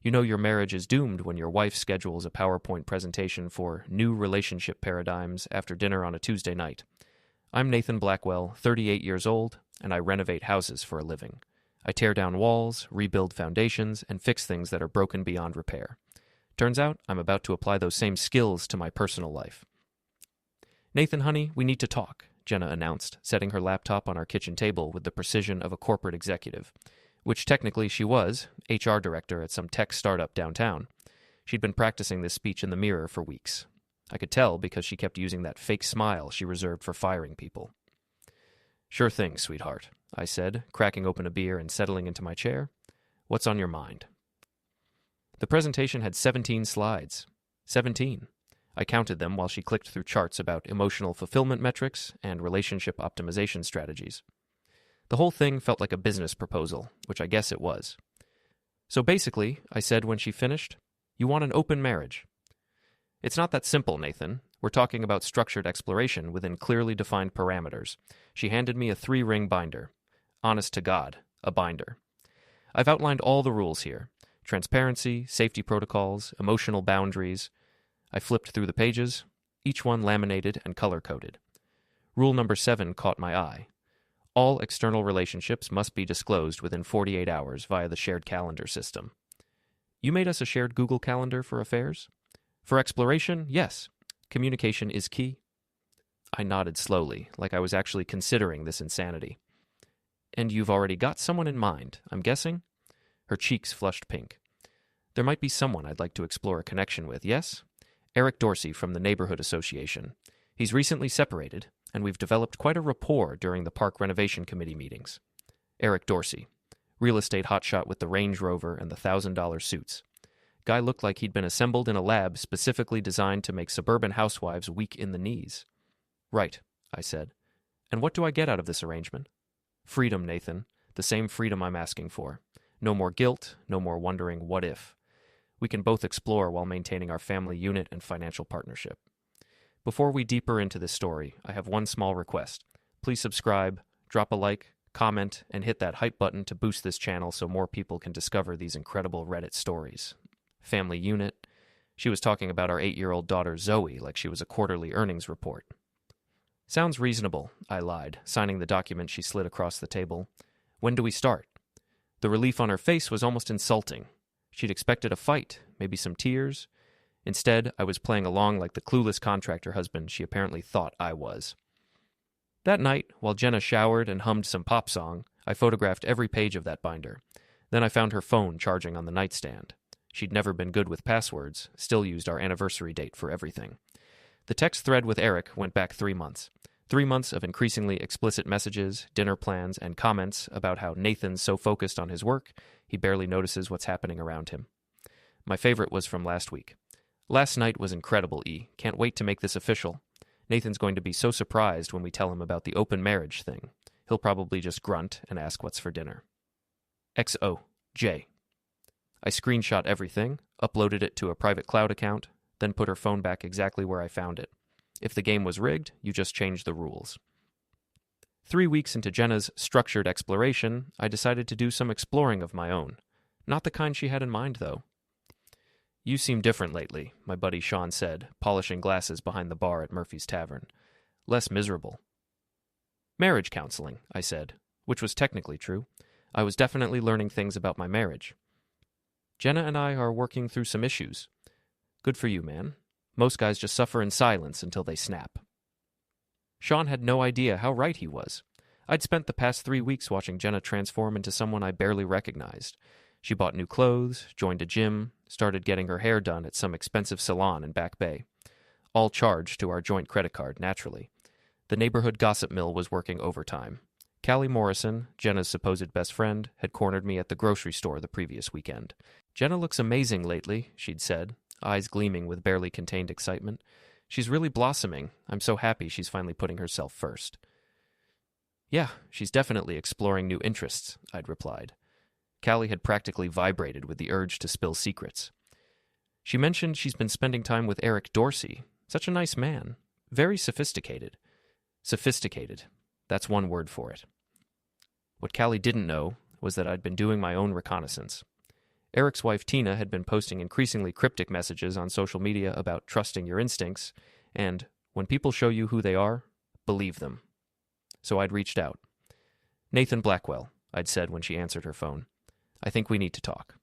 You know your marriage is doomed when your wife schedules a PowerPoint presentation for new relationship paradigms after dinner on a Tuesday night. I'm Nathan Blackwell, 38 years old, and I renovate houses for a living. I tear down walls, rebuild foundations, and fix things that are broken beyond repair. Turns out I'm about to apply those same skills to my personal life. Nathan, honey, we need to talk, Jenna announced, setting her laptop on our kitchen table with the precision of a corporate executive, which technically she was, HR director at some tech startup downtown. She'd been practicing this speech in the mirror for weeks. I could tell because she kept using that fake smile she reserved for firing people. Sure thing, sweetheart, I said, cracking open a beer and settling into my chair. What's on your mind? The presentation had 17 slides. 17. I counted them while she clicked through charts about emotional fulfillment metrics and relationship optimization strategies. The whole thing felt like a business proposal, which I guess it was. So basically, I said when she finished, you want an open marriage. It's not that simple, Nathan. We're talking about structured exploration within clearly defined parameters. She handed me a 3-ring binder. Honest to God, a binder. I've outlined all the rules here. Transparency, safety protocols, emotional boundaries. I flipped through the pages, each one laminated and color-coded. Rule number 7 caught my eye. All external relationships must be disclosed within 48 hours via the shared calendar system. You made us a shared Google Calendar for affairs? For exploration, yes. Communication is key. I nodded slowly, like I was actually considering this insanity. And you've already got someone in mind, I'm guessing? Her cheeks flushed pink. There might be someone I'd like to explore a connection with, yes? Eric Dorsey from the Neighborhood Association. He's recently separated, and we've developed quite a rapport during the Park Renovation Committee meetings. Eric Dorsey, real estate hotshot with the Range Rover and the $1,000 suits. Guy looked like he'd been assembled in a lab specifically designed to make suburban housewives weak in the knees. Right, I said. And what do I get out of this arrangement? Freedom, Nathan. The same freedom I'm asking for. No more guilt, no more wondering what if. We can both explore while maintaining our family unit and financial partnership. Before we deeper into this story, I have one small request. Please subscribe, drop a like, comment, and hit that hype button to boost this channel so more people can discover these incredible Reddit stories. Family unit. She was talking about our 8-year-old daughter Zoe like she was a quarterly earnings report. Sounds reasonable, I lied, signing the document she slid across the table. When do we start? The relief on her face was almost insulting. She'd expected a fight, maybe some tears. Instead, I was playing along like the clueless contractor husband she apparently thought I was. That night, while Jenna showered and hummed some pop song, I photographed every page of that binder. Then I found her phone charging on the nightstand. She'd never been good with passwords, still used our anniversary date for everything. The text thread with Eric went back 3 months. 3 months of increasingly explicit messages, dinner plans, and comments about how Nathan's so focused on his work, he barely notices what's happening around him. My favorite was from last week. Last night was incredible, E. Can't wait to make this official. Nathan's going to be so surprised when we tell him about the open marriage thing. He'll probably just grunt and ask what's for dinner. XO. J. I screenshot everything, uploaded it to a private cloud account, then put her phone back exactly where I found it. If the game was rigged, you just change the rules. 3 weeks into Jenna's structured exploration, I decided to do some exploring of my own. Not the kind she had in mind, though. You seem different lately, my buddy Sean said, polishing glasses behind the bar at Murphy's Tavern. Less miserable. Marriage counseling, I said, which was technically true. I was definitely learning things about my marriage. Jenna and I are working through some issues. Good for you, man. Most guys just suffer in silence until they snap. Sean had no idea how right he was. I'd spent the past 3 weeks watching Jenna transform into someone I barely recognized. She bought new clothes, joined a gym, started getting her hair done at some expensive salon in Back Bay. All charged to our joint credit card, naturally. The neighborhood gossip mill was working overtime. Callie Morrison, Jenna's supposed best friend, had cornered me at the grocery store the previous weekend. Jenna looks amazing lately, she'd said, eyes gleaming with barely contained excitement. She's really blossoming. I'm so happy she's finally putting herself first. Yeah, she's definitely exploring new interests, I'd replied. Callie had practically vibrated with the urge to spill secrets. She mentioned she's been spending time with Eric Dorsey. Such a nice man. Very sophisticated. Sophisticated. That's one word for it. What Callie didn't know was that I'd been doing my own reconnaissance. Eric's wife Tina had been posting increasingly cryptic messages on social media about trusting your instincts, and when people show you who they are, believe them. So I'd reached out. "Nathan Blackwell," I'd said when she answered her phone. "I think we need to talk."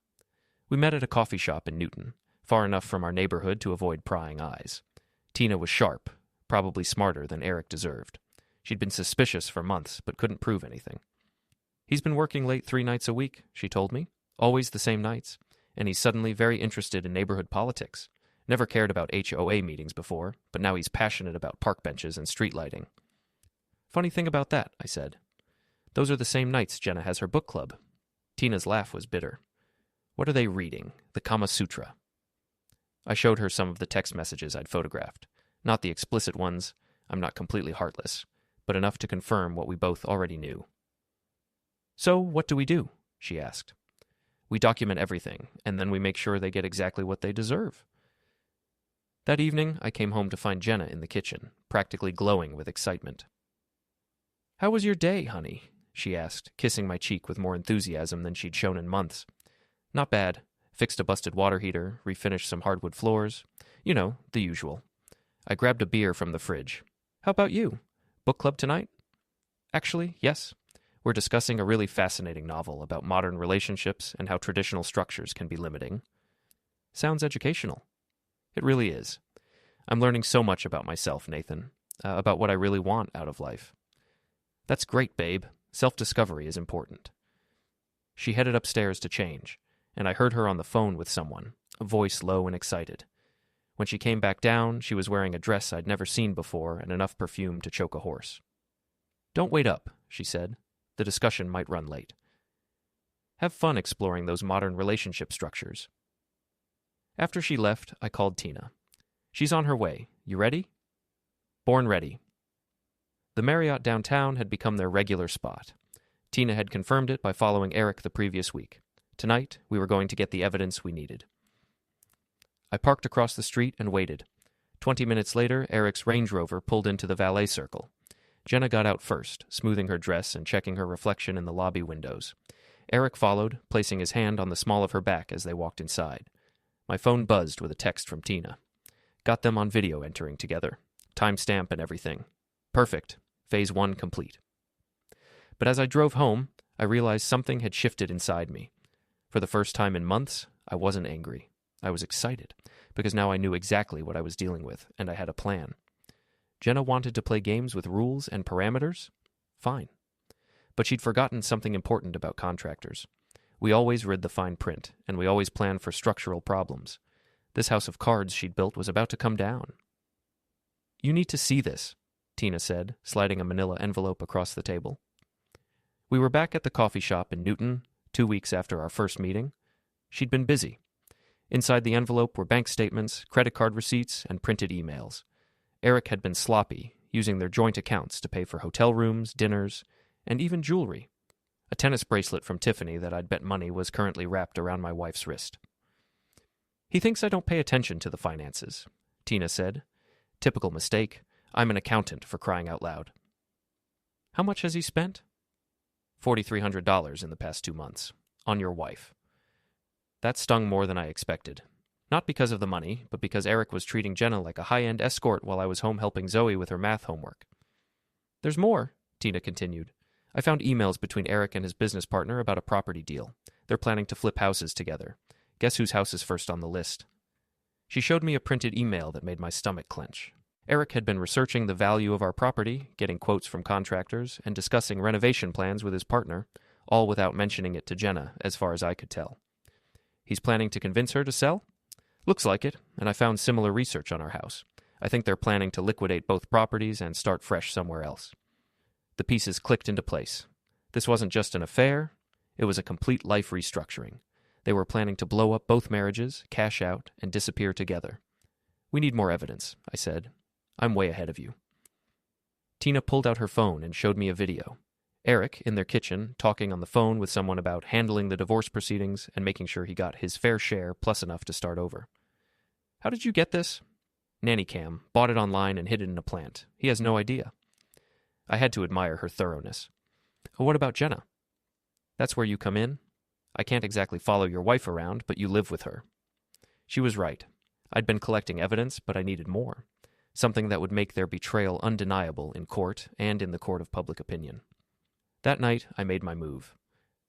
We met at a coffee shop in Newton, far enough from our neighborhood to avoid prying eyes. Tina was sharp, probably smarter than Eric deserved. She'd been suspicious for months, but couldn't prove anything. "He's been working late 3 nights a week," she told me. "Always the same nights. And he's suddenly very interested in neighborhood politics. Never cared about HOA meetings before, but now he's passionate about park benches and street lighting." "Funny thing about that," I said. "Those are the same nights Jenna has her book club." Tina's laugh was bitter. "What are they reading? The Kama Sutra." I showed her some of the text messages I'd photographed. Not the explicit ones, I'm not completely heartless, but enough to confirm what we both already knew. "So, what do we do?" she asked. "We document everything, and then we make sure they get exactly what they deserve." That evening, I came home to find Jenna in the kitchen, practically glowing with excitement. "How was your day, honey?" she asked, kissing my cheek with more enthusiasm than she'd shown in months. "Not bad. Fixed a busted water heater, refinished some hardwood floors. You know, the usual." I grabbed a beer from the fridge. "How about you? Book club tonight?" "Actually, yes. We're discussing a really fascinating novel about modern relationships and how traditional structures can be limiting." "Sounds educational." "It really is. I'm learning so much about myself, Nathan, about what I really want out of life." "That's great, babe. Self-discovery is important." She headed upstairs to change, and I heard her on the phone with someone, a voice low and excited. When she came back down, she was wearing a dress I'd never seen before and enough perfume to choke a horse. "Don't wait up," she said. "The discussion might run late." "Have fun exploring those modern relationship structures." After she left, I called Tina. "She's on her way. You ready?" "Born ready." The Marriott downtown had become their regular spot. Tina had confirmed it by following Eric the previous week. Tonight, we were going to get the evidence we needed. I parked across the street and waited. 20 minutes later, Eric's Range Rover pulled into the valet circle. Jenna got out first, smoothing her dress and checking her reflection in the lobby windows. Eric followed, placing his hand on the small of her back as they walked inside. My phone buzzed with a text from Tina. Got them on video entering together. Timestamp and everything. Perfect. Phase 1 complete. But as I drove home, I realized something had shifted inside me. For the first time in months, I wasn't angry. I was excited, because now I knew exactly what I was dealing with, and I had a plan. Jenna wanted to play games with rules and parameters? Fine. But she'd forgotten something important about contractors. We always read the fine print, and we always planned for structural problems. This house of cards she'd built was about to come down. "You need to see this," Tina said, sliding a manila envelope across the table. We were back at the coffee shop in Newton, 2 weeks after our first meeting. She'd been busy. Inside the envelope were bank statements, credit card receipts, and printed emails. Eric had been sloppy, using their joint accounts to pay for hotel rooms, dinners, and even jewelry. A tennis bracelet from Tiffany that I'd bet money was currently wrapped around my wife's wrist. "He thinks I don't pay attention to the finances," Tina said. "Typical mistake. I'm an accountant, for crying out loud." "How much has he spent?" $4,300 in the past 2 months. On your wife." That stung more than I expected. Not because of the money, but because Eric was treating Jenna like a high-end escort while I was home helping Zoe with her math homework. "There's more," Tina continued. "I found emails between Eric and his business partner about a property deal. They're planning to flip houses together. Guess whose house is first on the list?" She showed me a printed email that made my stomach clench. Eric had been researching the value of our property, getting quotes from contractors, and discussing renovation plans with his partner, all without mentioning it to Jenna, as far as I could tell. He's planning to convince her to sell? Looks like it, and I found similar research on our house. I think they're planning to liquidate both properties and start fresh somewhere else. The pieces clicked into place. This wasn't just an affair, it was a complete life restructuring. They were planning to blow up both marriages, cash out, and disappear together. "We need more evidence," I said. "I'm way ahead of you." Tina pulled out her phone and showed me a video. Eric, in their kitchen, talking on the phone with someone about handling the divorce proceedings and making sure he got his fair share plus enough to start over. "How did you get this?" "Nanny cam. Bought it online and hid it in a plant. He has no idea." I had to admire her thoroughness. "What about Jenna?" "That's where you come in." I can't exactly follow your wife around, but you live with her. She was right. I'd been collecting evidence, but I needed more. Something that would make their betrayal undeniable in court and in the court of public opinion. That night, I made my move.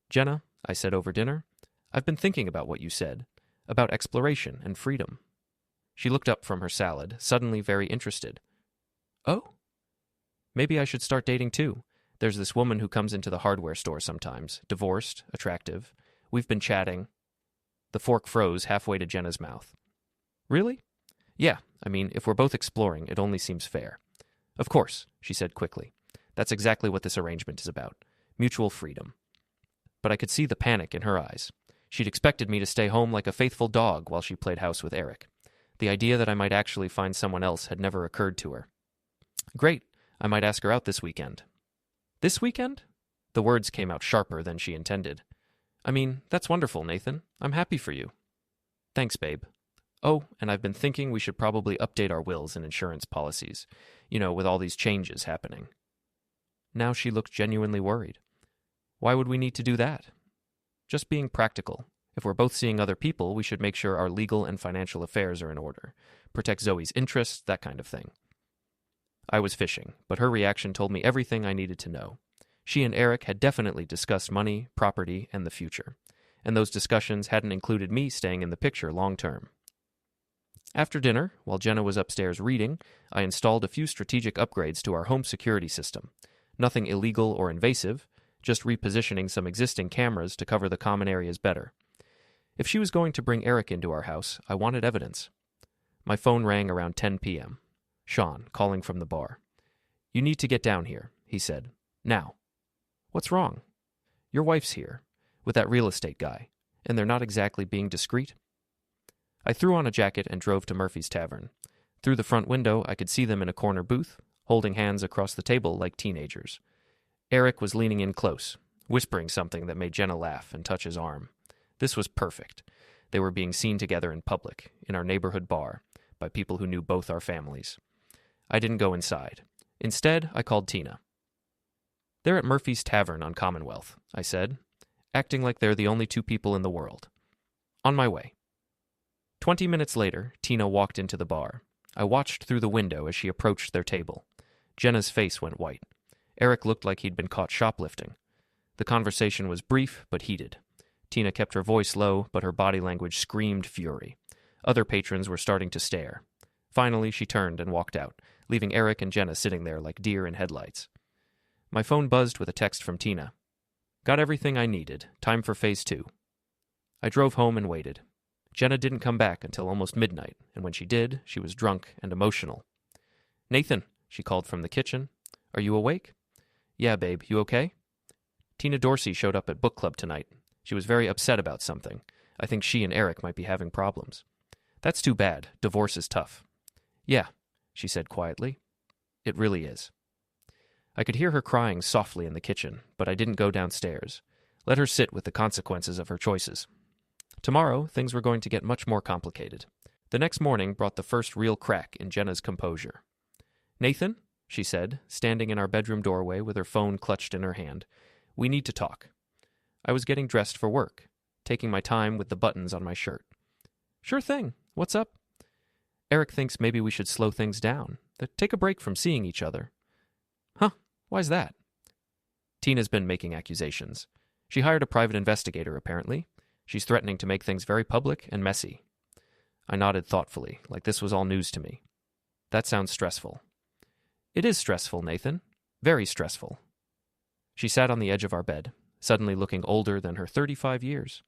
Jenna, I said over dinner, I've been thinking about what you said, about exploration and freedom. She looked up from her salad, suddenly very interested. Oh? Maybe I should start dating too. There's this woman who comes into the hardware store sometimes, divorced, attractive. We've been chatting. The fork froze halfway to Jenna's mouth. Really? Yeah, I mean, if we're both exploring, it only seems fair. Of course, she said quickly. That's exactly what this arrangement is about. Mutual freedom. But I could see the panic in her eyes. She'd expected me to stay home like a faithful dog while she played house with Eric. The idea that I might actually find someone else had never occurred to her. Great, I might ask her out this weekend. This weekend? The words came out sharper than she intended. I mean, that's wonderful, Nathan. I'm happy for you. Thanks, babe. Oh, and I've been thinking we should probably update our wills and insurance policies. With all these changes happening. Now she looked genuinely worried. Why would we need to do that? Just being practical. If we're both seeing other people, we should make sure our legal and financial affairs are in order. Protect Zoe's interests, that kind of thing. I was fishing, but her reaction told me everything I needed to know. She and Eric had definitely discussed money, property, and the future. And those discussions hadn't included me staying in the picture long term. After dinner, while Jenna was upstairs reading, I installed a few strategic upgrades to our home security system. Nothing illegal or invasive, just repositioning some existing cameras to cover the common areas better. If she was going to bring Eric into our house, I wanted evidence. My phone rang around 10 p.m. Sean, calling from the bar. You need to get down here, he said. Now. What's wrong? Your wife's here, with that real estate guy, and they're not exactly being discreet. I threw on a jacket and drove to Murphy's Tavern. Through the front window, I could see them in a corner booth, holding hands across the table like teenagers. Eric was leaning in close, whispering something that made Jenna laugh and touch his arm. This was perfect. They were being seen together in public, in our neighborhood bar, by people who knew both our families. I didn't go inside. Instead, I called Tina. They're at Murphy's Tavern on Commonwealth, I said, acting like they're the only two people in the world. On my way. 20 minutes later, Tina walked into the bar. I watched through the window as she approached their table. Jenna's face went white. Eric looked like he'd been caught shoplifting. The conversation was brief but heated. Tina kept her voice low, but her body language screamed fury. Other patrons were starting to stare. Finally, she turned and walked out, leaving Eric and Jenna sitting there like deer in headlights. My phone buzzed with a text from Tina. Got everything I needed. Time for phase 2. I drove home and waited. Jenna didn't come back until almost midnight, and when she did, she was drunk and emotional. Nathan, she called from the kitchen. Are you awake? Yeah, babe, you okay? Tina Dorsey showed up at book club tonight. She was very upset about something. I think she and Eric might be having problems. That's too bad. Divorce is tough. Yeah, she said quietly. It really is. I could hear her crying softly in the kitchen, but I didn't go downstairs. Let her sit with the consequences of her choices. Tomorrow, things were going to get much more complicated. The next morning brought the first real crack in Jenna's composure. Nathan, she said, standing in our bedroom doorway with her phone clutched in her hand, we need to talk. I was getting dressed for work, taking my time with the buttons on my shirt. Sure thing. What's up? Eric thinks maybe we should slow things down. Take a break from seeing each other. Huh? Why's that? Tina's been making accusations. She hired a private investigator, apparently. She's threatening to make things very public and messy. I nodded thoughtfully, like this was all news to me. That sounds stressful. It is stressful, Nathan. Very stressful. She sat on the edge of our bed, suddenly looking older than her 35 years.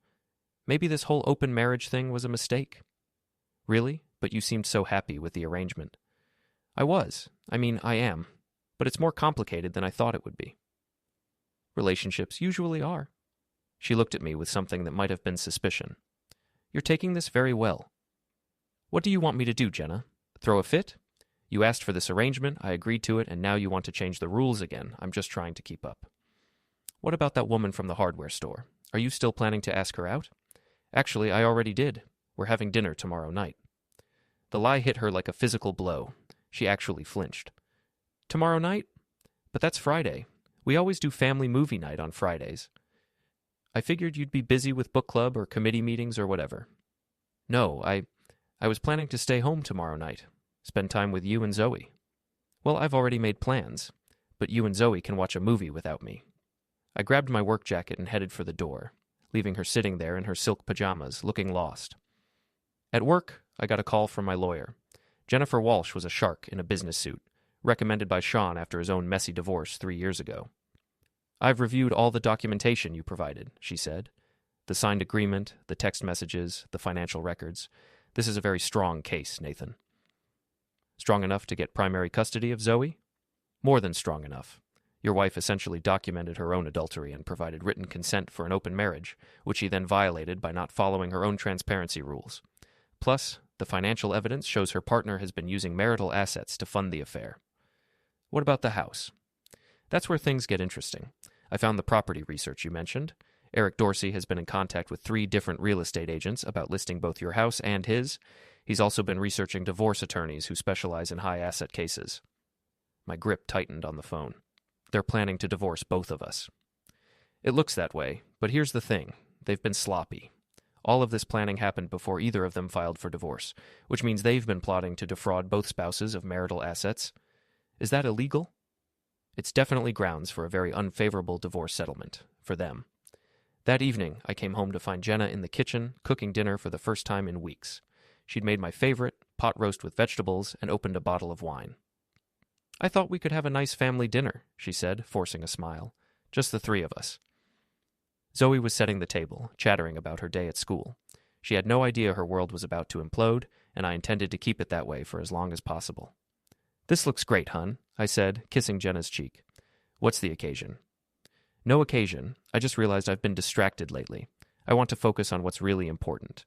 Maybe this whole open marriage thing was a mistake. Really? But you seemed so happy with the arrangement. I was. I am. But it's more complicated than I thought it would be. Relationships usually are. She looked at me with something that might have been suspicion. You're taking this very well. What do you want me to do, Jenna? Throw a fit? You asked for this arrangement, I agreed to it, and now you want to change the rules again. I'm just trying to keep up. What about that woman from the hardware store? Are you still planning to ask her out? Actually, I already did. We're having dinner tomorrow night. The lie hit her like a physical blow. She actually flinched. Tomorrow night? But that's Friday. We always do family movie night on Fridays. I figured you'd be busy with book club or committee meetings or whatever. No, I was planning to stay home tomorrow night, spend time with you and Zoe. Well, I've already made plans, but you and Zoe can watch a movie without me. I grabbed my work jacket and headed for the door, leaving her sitting there in her silk pajamas, looking lost. At work, I got a call from my lawyer. Jennifer Walsh was a shark in a business suit, recommended by Sean after his own messy divorce 3 years ago. I've reviewed all the documentation you provided, she said. The signed agreement, the text messages, the financial records. This is a very strong case, Nathan. Strong enough to get primary custody of Zoe? More than strong enough. Your wife essentially documented her own adultery and provided written consent for an open marriage, which she then violated by not following her own transparency rules. Plus, the financial evidence shows her partner has been using marital assets to fund the affair. What about the house? That's where things get interesting. I found the property research you mentioned. Eric Dorsey has been in contact with 3 different real estate agents about listing both your house and his. He's also been researching divorce attorneys who specialize in high-asset cases. My grip tightened on the phone. They're planning to divorce both of us. It looks that way, but here's the thing. They've been sloppy. All of this planning happened before either of them filed for divorce, which means they've been plotting to defraud both spouses of marital assets. Is that illegal? It's definitely grounds for a very unfavorable divorce settlement, for them. That evening, I came home to find Jenna in the kitchen, cooking dinner for the first time in weeks. She'd made my favorite, pot roast with vegetables, and opened a bottle of wine. I thought we could have a nice family dinner, she said, forcing a smile. Just the 3 of us. Zoe was setting the table, chattering about her day at school. She had no idea her world was about to implode, and I intended to keep it that way for as long as possible. This looks great, hun, I said, kissing Jenna's cheek. What's the occasion? No occasion. I just realized I've been distracted lately. I want to focus on what's really important.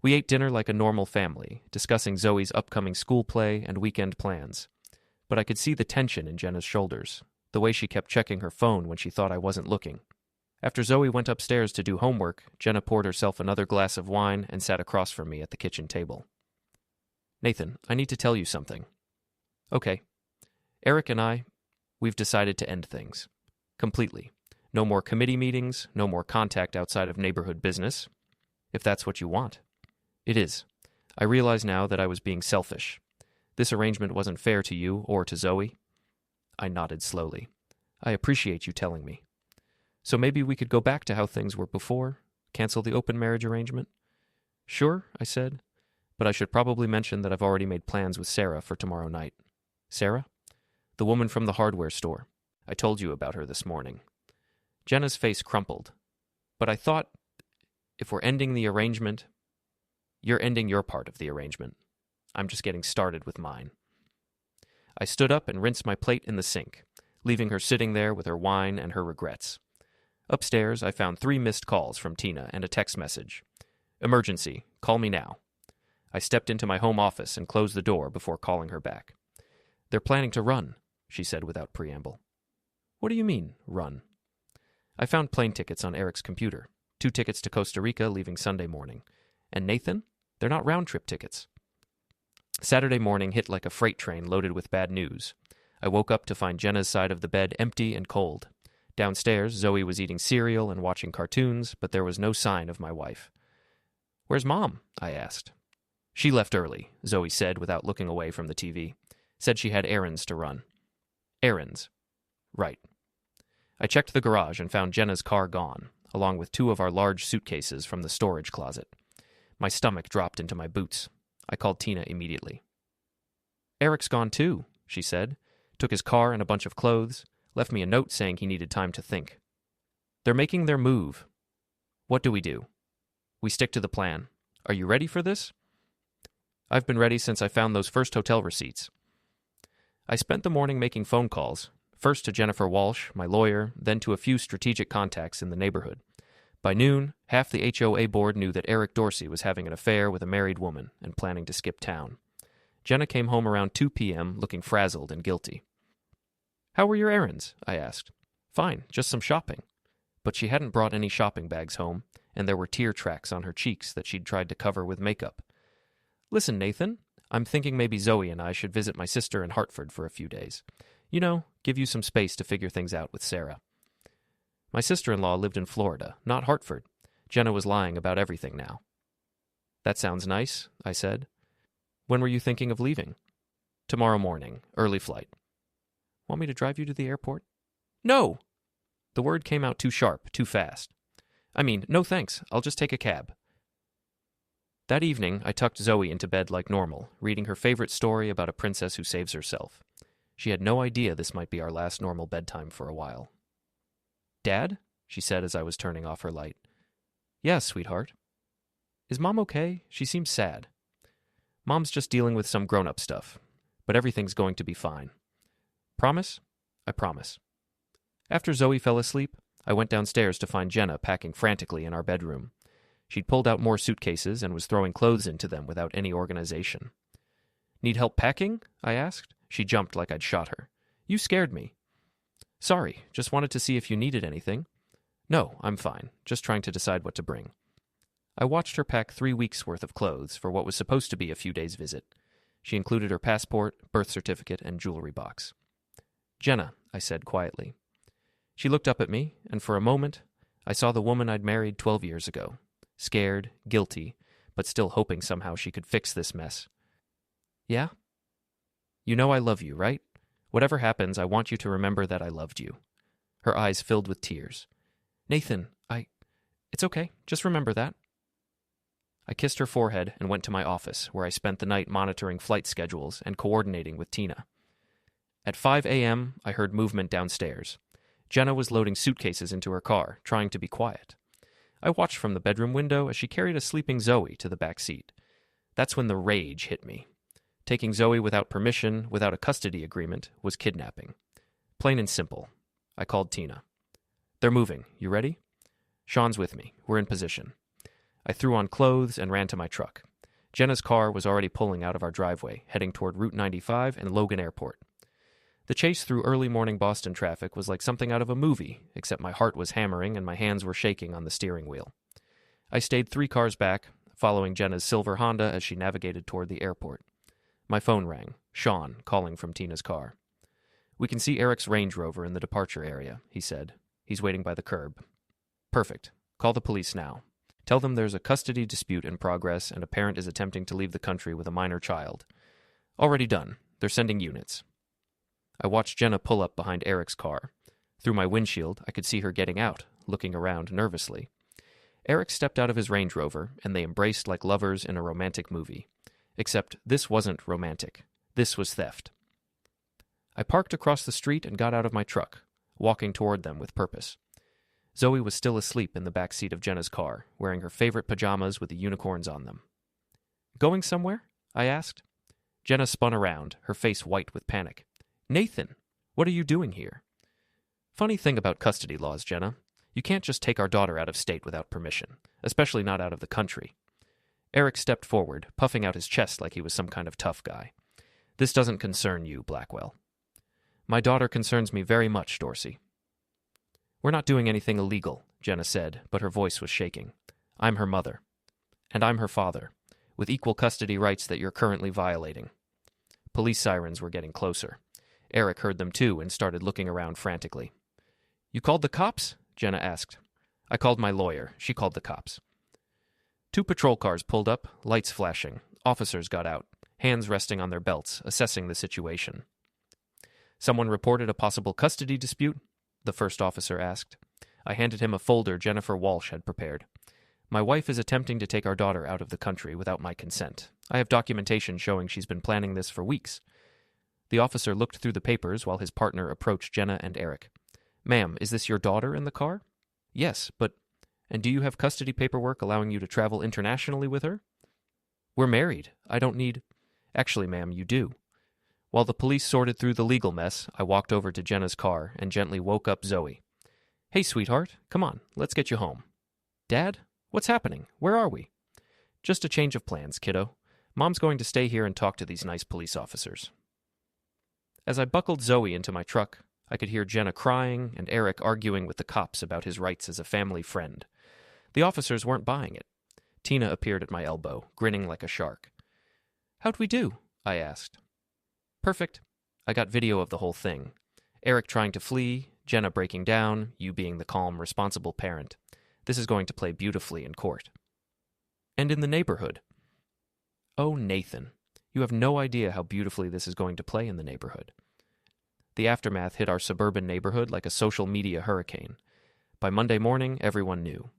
We ate dinner like a normal family, discussing Zoe's upcoming school play and weekend plans. But I could see the tension in Jenna's shoulders, the way she kept checking her phone when she thought I wasn't looking. After Zoe went upstairs to do homework, Jenna poured herself another glass of wine and sat across from me at the kitchen table. Nathan, I need to tell you something. Okay. Eric and we've decided to end things. Completely. No more committee meetings, no more contact outside of neighborhood business. If that's what you want. It is. I realize now that I was being selfish. This arrangement wasn't fair to you or to Zoe. I nodded slowly. I appreciate you telling me. So maybe we could go back to how things were before? Cancel the open marriage arrangement? Sure, I said. But I should probably mention that I've already made plans with Sarah for tomorrow night. Sarah? The woman from the hardware store. I told you about her this morning. Jenna's face crumpled. But I thought, if we're ending the arrangement, you're ending your part of the arrangement. I'm just getting started with mine. I stood up and rinsed my plate in the sink, leaving her sitting there with her wine and her regrets. Upstairs, I found 3 missed calls from Tina and a text message. Emergency. Call me now. I stepped into my home office and closed the door before calling her back. They're planning to run, she said without preamble. What do you mean, run? I found plane tickets on Eric's computer. 2 tickets to Costa Rica leaving Sunday morning. And Nathan? They're not round-trip tickets. Saturday morning hit like a freight train loaded with bad news. I woke up to find Jenna's side of the bed empty and cold. Downstairs, Zoe was eating cereal and watching cartoons, but there was no sign of my wife. Where's Mom? I asked. She left early, Zoe said without looking away from the TV. Said she had errands to run. Errands. Right. I checked the garage and found Jenna's car gone, along with 2 of our large suitcases from the storage closet. My stomach dropped into my boots. I called Tina immediately. Eric's gone too, she said. Took his car and a bunch of clothes, left me a note saying he needed time to think. They're making their move. What do we do? We stick to the plan. Are you ready for this? I've been ready since I found those first hotel receipts. I spent the morning making phone calls, first to Jennifer Walsh, my lawyer, then to a few strategic contacts in the neighborhood. By noon, half the HOA board knew that Eric Dorsey was having an affair with a married woman and planning to skip town. Jenna came home around 2 p.m. looking frazzled and guilty. How were your errands? I asked. Fine, just some shopping. But she hadn't brought any shopping bags home, and there were tear tracks on her cheeks that she'd tried to cover with makeup. Listen, Nathan, I'm thinking maybe Zoe and I should visit my sister in Hartford for a few days. You know, give you some space to figure things out with Sarah. My sister-in-law lived in Florida, not Hartford. Jenna was lying about everything now. That sounds nice, I said. When were you thinking of leaving? Tomorrow morning, early flight. Want me to drive you to the airport? No! The word came out too sharp, too fast. I mean, no thanks, I'll just take a cab. That evening, I tucked Zoe into bed like normal, reading her favorite story about a princess who saves herself. She had no idea this might be our last normal bedtime for a while. Dad? She said as I was turning off her light. Yes, sweetheart. Is Mom okay? She seems sad. Mom's just dealing with some grown-up stuff, but everything's going to be fine. Promise? I promise. After Zoe fell asleep, I went downstairs to find Jenna packing frantically in our bedroom. She'd pulled out more suitcases and was throwing clothes into them without any organization. Need help packing? I asked. She jumped like I'd shot her. You scared me. Sorry, just wanted to see if you needed anything. No, I'm fine, just trying to decide what to bring. I watched her pack 3 weeks' worth of clothes for what was supposed to be a few days' visit. She included her passport, birth certificate, and jewelry box. Jenna, I said quietly. She looked up at me, and for a moment, I saw the woman I'd married 12 years ago. Scared, guilty, but still hoping somehow she could fix this mess. Yeah? You know I love you, right? Whatever happens, I want you to remember that I loved you. Her eyes filled with tears. Nathan, It's okay, just remember that. I kissed her forehead and went to my office, where I spent the night monitoring flight schedules and coordinating with Tina. At 5 a.m., I heard movement downstairs. Jenna was loading suitcases into her car, trying to be quiet. I watched from the bedroom window as she carried a sleeping Zoe to the back seat. That's when the rage hit me. Taking Zoe without permission, without a custody agreement, was kidnapping. Plain and simple. I called Tina. They're moving. You ready? Sean's with me. We're in position. I threw on clothes and ran to my truck. Jenna's car was already pulling out of our driveway, heading toward Route 95 and Logan Airport. The chase through early morning Boston traffic was like something out of a movie, except my heart was hammering and my hands were shaking on the steering wheel. I stayed 3 cars back, following Jenna's silver Honda as she navigated toward the airport. My phone rang. Sean, calling from Tina's car. We can see Eric's Range Rover in the departure area, he said. He's waiting by the curb. Perfect. Call the police now. Tell them there's a custody dispute in progress and a parent is attempting to leave the country with a minor child. Already done. They're sending units. I watched Jenna pull up behind Eric's car. Through my windshield, I could see her getting out, looking around nervously. Eric stepped out of his Range Rover, and they embraced like lovers in a romantic movie. Except this wasn't romantic. This was theft. I parked across the street and got out of my truck, walking toward them with purpose. Zoe was still asleep in the back seat of Jenna's car, wearing her favorite pajamas with the unicorns on them. Going somewhere? I asked. Jenna spun around, her face white with panic. Nathan, what are you doing here? Funny thing about custody laws, Jenna. You can't just take our daughter out of state without permission, especially not out of the country. Eric stepped forward, puffing out his chest like he was some kind of tough guy. This doesn't concern you, Blackwell. My daughter concerns me very much, Dorsey. We're not doing anything illegal, Jenna said, but her voice was shaking. I'm her mother. And I'm her father, with equal custody rights that you're currently violating. Police sirens were getting closer. Eric heard them too and started looking around frantically. You called the cops? Jenna asked. I called my lawyer. She called the cops. 2 patrol cars pulled up, lights flashing. Officers got out, hands resting on their belts, assessing the situation. Someone reported a possible custody dispute? The first officer asked. I handed him a folder Jennifer Walsh had prepared. My wife is attempting to take our daughter out of the country without my consent. I have documentation showing she's been planning this for weeks. The officer looked through the papers while his partner approached Jenna and Eric. Ma'am, is this your daughter in the car? Yes, but... And do you have custody paperwork allowing you to travel internationally with her? We're married. I don't need... Actually, ma'am, you do. While the police sorted through the legal mess, I walked over to Jenna's car and gently woke up Zoe. Hey, sweetheart, come on, let's get you home. Dad? What's happening? Where are we? Just a change of plans, kiddo. Mom's going to stay here and talk to these nice police officers. As I buckled Zoe into my truck, I could hear Jenna crying and Eric arguing with the cops about his rights as a family friend. The officers weren't buying it. Tina appeared at my elbow, grinning like a shark. How'd we do? I asked. Perfect. I got video of the whole thing. Eric trying to flee, Jenna breaking down, you being the calm, responsible parent. This is going to play beautifully in court. And in the neighborhood. Oh, Nathan, you have no idea how beautifully this is going to play in the neighborhood. The aftermath hit our suburban neighborhood like a social media hurricane. By Monday morning, everyone knew.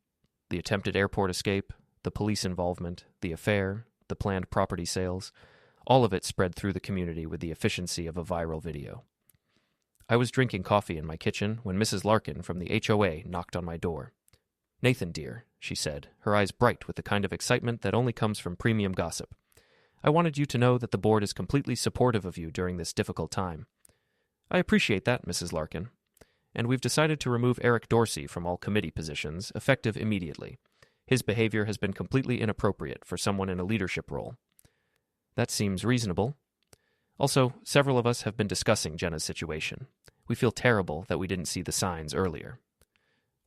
The attempted airport escape, the police involvement, the affair, the planned property sales, all of it spread through the community with the efficiency of a viral video. I was drinking coffee in my kitchen when Mrs. Larkin from the HOA knocked on my door. "Nathan, dear," she said, her eyes bright with the kind of excitement that only comes from premium gossip. "I wanted you to know that the board is completely supportive of you during this difficult time." "I appreciate that, Mrs. Larkin. And we've decided to remove Eric Dorsey from all committee positions, effective immediately. His behavior has been completely inappropriate for someone in a leadership role." "That seems reasonable. Also, several of us have been discussing Jenna's situation. We feel terrible that we didn't see the signs earlier."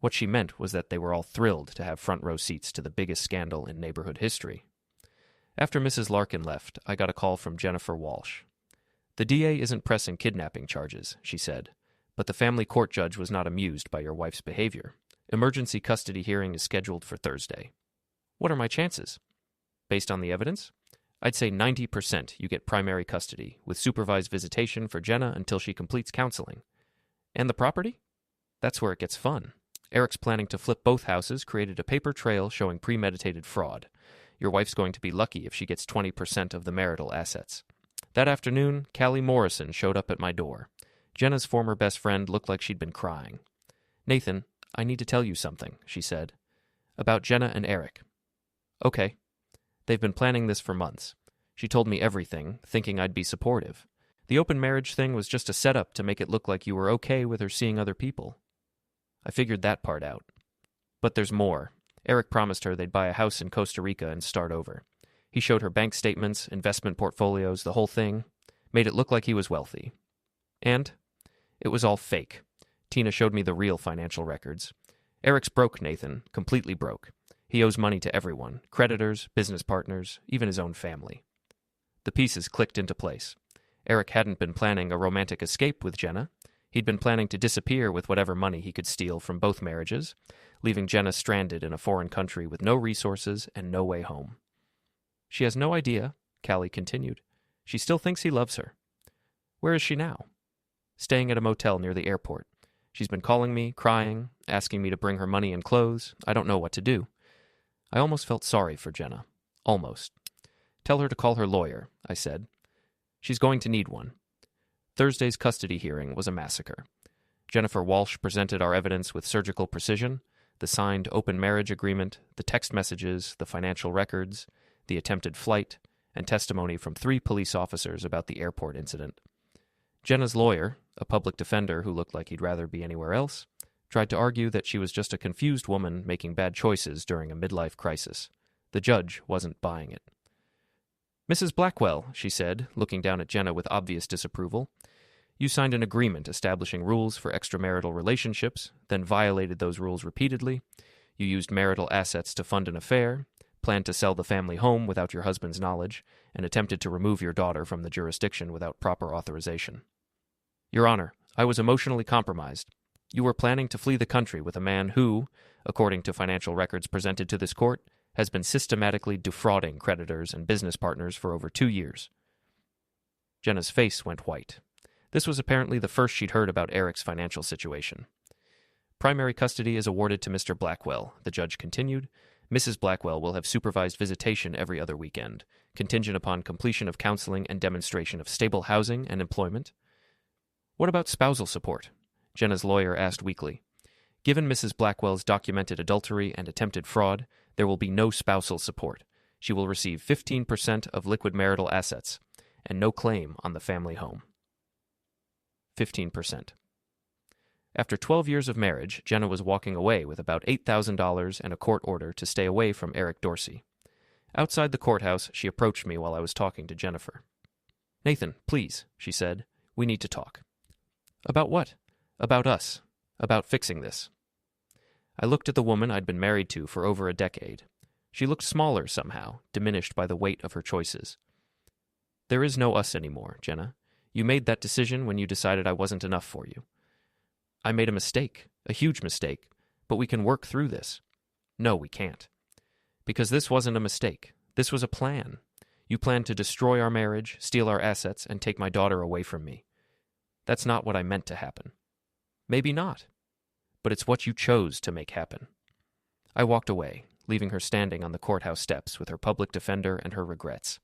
What she meant was that they were all thrilled to have front row seats to the biggest scandal in neighborhood history. After Mrs. Larkin left, I got a call from Jennifer Walsh. "The DA isn't pressing kidnapping charges," she said, "but the family court judge was not amused by your wife's behavior. Emergency custody hearing is scheduled for Thursday." "What are my chances?" "Based on the evidence, I'd say 90% you get primary custody, with supervised visitation for Jenna until she completes counseling. And the property? That's where it gets fun. Eric's planning to flip both houses, created a paper trail showing premeditated fraud. Your wife's going to be lucky if she gets 20% of the marital assets." That afternoon, Callie Morrison showed up at my door. Jenna's former best friend looked like she'd been crying. "Nathan, I need to tell you something," she said. "About Jenna and Eric." "Okay." "They've been planning this for months. She told me everything, thinking I'd be supportive. The open marriage thing was just a setup to make it look like you were okay with her seeing other people." "I figured that part out. But there's more. Eric promised her they'd buy a house in Costa Rica and start over. He showed her bank statements, investment portfolios, the whole thing. Made it look like he was wealthy. And it was all fake. Tina showed me the real financial records. Eric's broke, Nathan, completely broke. He owes money to everyone, creditors, business partners, even his own family." The pieces clicked into place. Eric hadn't been planning a romantic escape with Jenna. He'd been planning to disappear with whatever money he could steal from both marriages, leaving Jenna stranded in a foreign country with no resources and no way home. "She has no idea," Callie continued. "She still thinks he loves her." "Where is she now?" "Staying at a motel near the airport. She's been calling me, crying, asking me to bring her money and clothes. I don't know what to do." I almost felt sorry for Jenna. Almost. "Tell her to call her lawyer," I said. "She's going to need one." Thursday's custody hearing was a massacre. Jennifer Walsh presented our evidence with surgical precision: the signed open marriage agreement, the text messages, the financial records, the attempted flight, and testimony from 3 police officers about the airport incident. Jenna's lawyer, a public defender who looked like he'd rather be anywhere else, tried to argue that she was just a confused woman making bad choices during a midlife crisis. The judge wasn't buying it. "Mrs. Blackwell," she said, looking down at Jenna with obvious disapproval, "you signed an agreement establishing rules for extramarital relationships, then violated those rules repeatedly. You used marital assets to fund an affair, planned to sell the family home without your husband's knowledge, and attempted to remove your daughter from the jurisdiction without proper authorization." "Your Honor, I was emotionally compromised. You were planning to flee the country with a man who, according to financial records presented to this court, has been systematically defrauding creditors and business partners for over 2 years. Jenna's face went white. This was apparently the first she'd heard about Eric's financial situation. "Primary custody is awarded to Mr. Blackwell," the judge continued. "Mrs. Blackwell will have supervised visitation every other weekend, contingent upon completion of counseling and demonstration of stable housing and employment." "What about spousal support?" Jenna's lawyer asked weakly. "Given Mrs. Blackwell's documented adultery and attempted fraud, there will be no spousal support. She will receive 15% of liquid marital assets, and no claim on the family home." 15%. After 12 years of marriage, Jenna was walking away with about $8,000 and a court order to stay away from Eric Dorsey. Outside the courthouse, she approached me while I was talking to Jennifer. "Nathan, please," she said, "we need to talk." "About what?" "About us. About fixing this." I looked at the woman I'd been married to for over a decade. She looked smaller somehow, diminished by the weight of her choices. "There is no us anymore, Jenna. You made that decision when you decided I wasn't enough for you." I made a mistake, a huge mistake, but we can work through this. No, we can't. Because this wasn't a mistake. This was a plan. You planned to destroy our marriage, steal our assets, and take my daughter away from me. That's not what I meant to happen. Maybe not. But it's what you chose to make happen. I walked away, leaving her standing on the courthouse steps with her public defender and her regrets.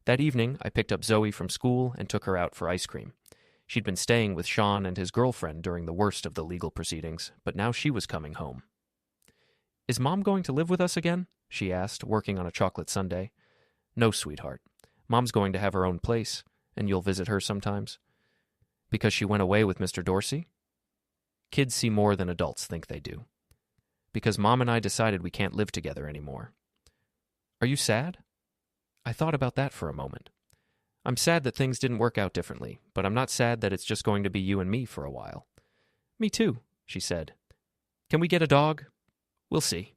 That evening, I picked up Zoe from school and took her out for ice cream. She'd been staying with Sean and his girlfriend during the worst of the legal proceedings, but now she was coming home. "Is Mom going to live with us again?" she asked, working on a chocolate sundae. "No, sweetheart. Mom's going to have her own place, and you'll visit her sometimes." "Because she went away with Mr. Dorsey?" "Kids see more than adults think they do." "Because Mom and I decided we can't live together anymore." "Are you sad?" I thought about that for a moment. "I'm sad that things didn't work out differently, but I'm not sad that it's just going to be you and me for a while." "Me too," she said. "Can we get a dog?" "We'll see."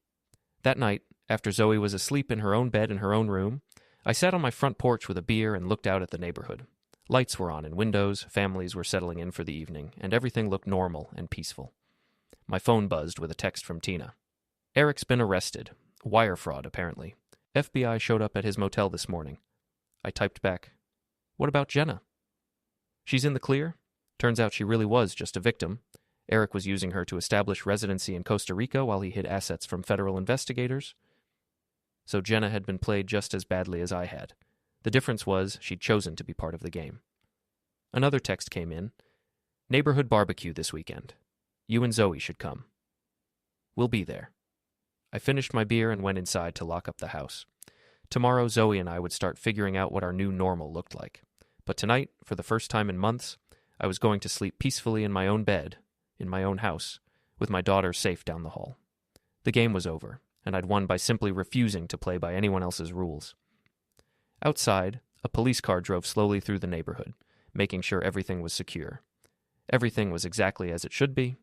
That night, after Zoe was asleep in her own bed in her own room, I sat on my front porch with a beer and looked out at the neighborhood. Lights were on in windows, families were settling in for the evening, and everything looked normal and peaceful. My phone buzzed with a text from Tina. "Eric's been arrested. Wire fraud, apparently. FBI showed up at his motel this morning." I typed back, "What about Jenna?" "She's in the clear. Turns out she really was just a victim. Eric was using her to establish residency in Costa Rica while he hid assets from federal investigators." So Jenna had been played just as badly as I had. The difference was she'd chosen to be part of the game. Another text came in. "Neighborhood barbecue this weekend. You and Zoe should come." "We'll be there." I finished my beer and went inside to lock up the house. Tomorrow, Zoe and I would start figuring out what our new normal looked like. But tonight, for the first time in months, I was going to sleep peacefully in my own bed, in my own house, with my daughter safe down the hall. The game was over, and I'd won by simply refusing to play by anyone else's rules. Outside, a police car drove slowly through the neighborhood, making sure everything was secure. Everything was exactly as it should be,